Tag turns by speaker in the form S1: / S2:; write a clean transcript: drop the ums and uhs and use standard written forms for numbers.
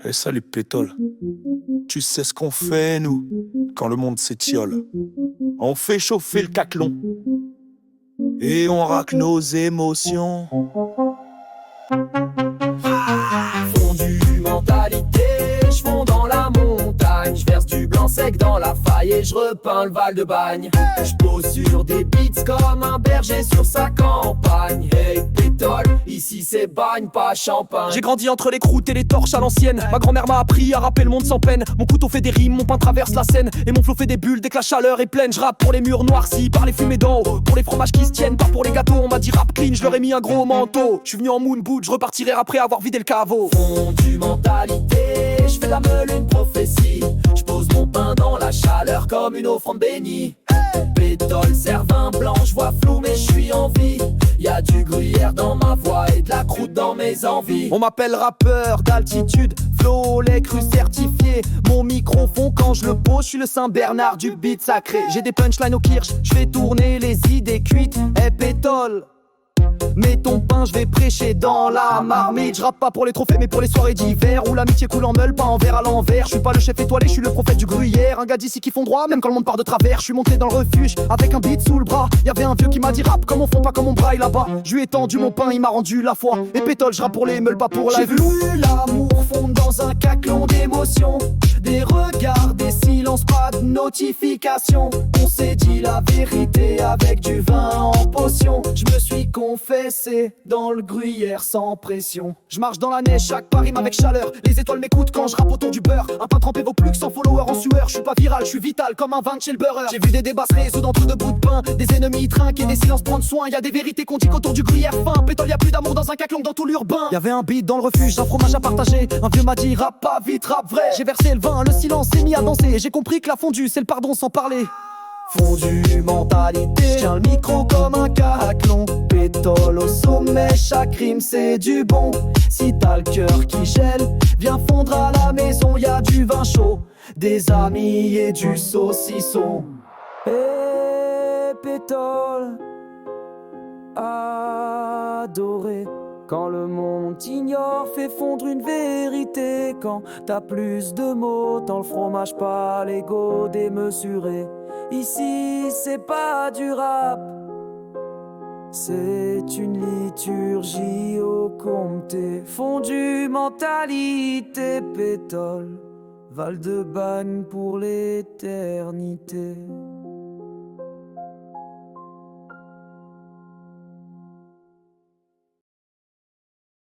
S1: Et ça, les pétoles. Tu sais ce qu'on fait, nous, quand le monde s'étiole. On fait chauffer le caclon et on racle nos émotions.
S2: Fondu mentalité, je fonds dans la montagne. Je verse du blanc sec dans la faille et je repeins le Val de Bagne. Je pose sur des beats comme un berger sur sa campagne. Hey pétole, ici c'est Bagne, pas Champagne.
S3: J'ai grandi entre les croûtes et les torches à l'ancienne. Ma grand-mère m'a appris à rapper le monde sans peine. Mon couteau fait des rimes, mon pain traverse la Seine. Et mon flow fait des bulles dès que la chaleur est pleine. Je rappe pour les murs noircis, par les fumées d'en haut. Pour les fromages qui se tiennent, pas pour les gâteaux. On m'a dit rap clean, je leur ai mis un gros manteau. Je suis venu en moon boot, je repartirai après avoir vidé le caveau.
S2: Fondu mentalité, je fais la meule une prophétie. Je pose mon pain dans la chaleur comme une offrande bénie. Pétole, cervin blanc, je vois flou mais je suis en vie. Y'a du gruyère dans ma voix et de la croûte dans mes envies.
S3: On m'appelle rappeur d'altitude, flow, les crus certifiés. Mon micro fond quand je le pose, je suis le Saint-Bernard du beat sacré. J'ai des punchlines au kirsch, je fais tourner les idées cuites. Eh pétole, mets ton pain, je vais prêcher dans la marmite. Je rappe pas pour les trophées mais pour les soirées d'hiver où l'amitié coule en meule, pas en verre à l'envers. Je suis pas le chef étoilé, je suis le prophète du gruyère. Un gars d'ici qui font droit, même quand le monde part de travers. Je suis monté dans le refuge avec un beat sous le bras. Y'avait un vieux qui m'a dit rap comme on fond, pas comme on braille là-bas. Je lui ai tendu mon pain, il m'a rendu la foi. Et pétole, je rappe pour les meules, pas pour la
S2: J'ai
S3: vue.
S2: vu l'amour fondre dans un caclon d'émotions. Des regards, des silences, pas de notification. On s'est dit la vérité avec du vin en potion. Je me suis confessé dans le gruyère sans pression.
S3: Je marche dans la neige, chaque pas rime avec chaleur. Les étoiles m'écoutent quand je rappe autour du beurre. Un pain trempé vaut plus que 100 followers en sueur. Je suis pas viral, je suis vital comme un vin de chez le beurreur. J'ai vu des débats se résoudre entre deux bouts de pain. Des ennemis trinquent et des silences prendre soin. Y'a des vérités qu'on dit qu'autour du gruyère fin. Pétole, y'a plus d'amour dans un caclon dans tout l'urbain. Y'avait un beat dans le refuge, un fromage à partager. Un vieux m'a dit rap pas vite, rap vrai. J'ai versé le vin, le silence s'est mis à danser. Et j'ai compris que la fondue c'est le pardon sans parler.
S2: Fondu mentalité, je tiens le micro comme un caclon. Pétole au sommet, chaque rime c'est du bon. Si t'as le cœur qui gèle, viens fondre à la maison. Y'a du vin chaud, des amis et du saucisson.
S3: Eh pétole, adoré. Quand le monde t'ignore, fait fondre une vérité. Quand t'as plus de mots, tant le fromage pas l'ego démesuré. Ici c'est pas du rap, c'est une liturgie au comté. Fondu mentalité, pétole, Val de Bagne pour l'éternité.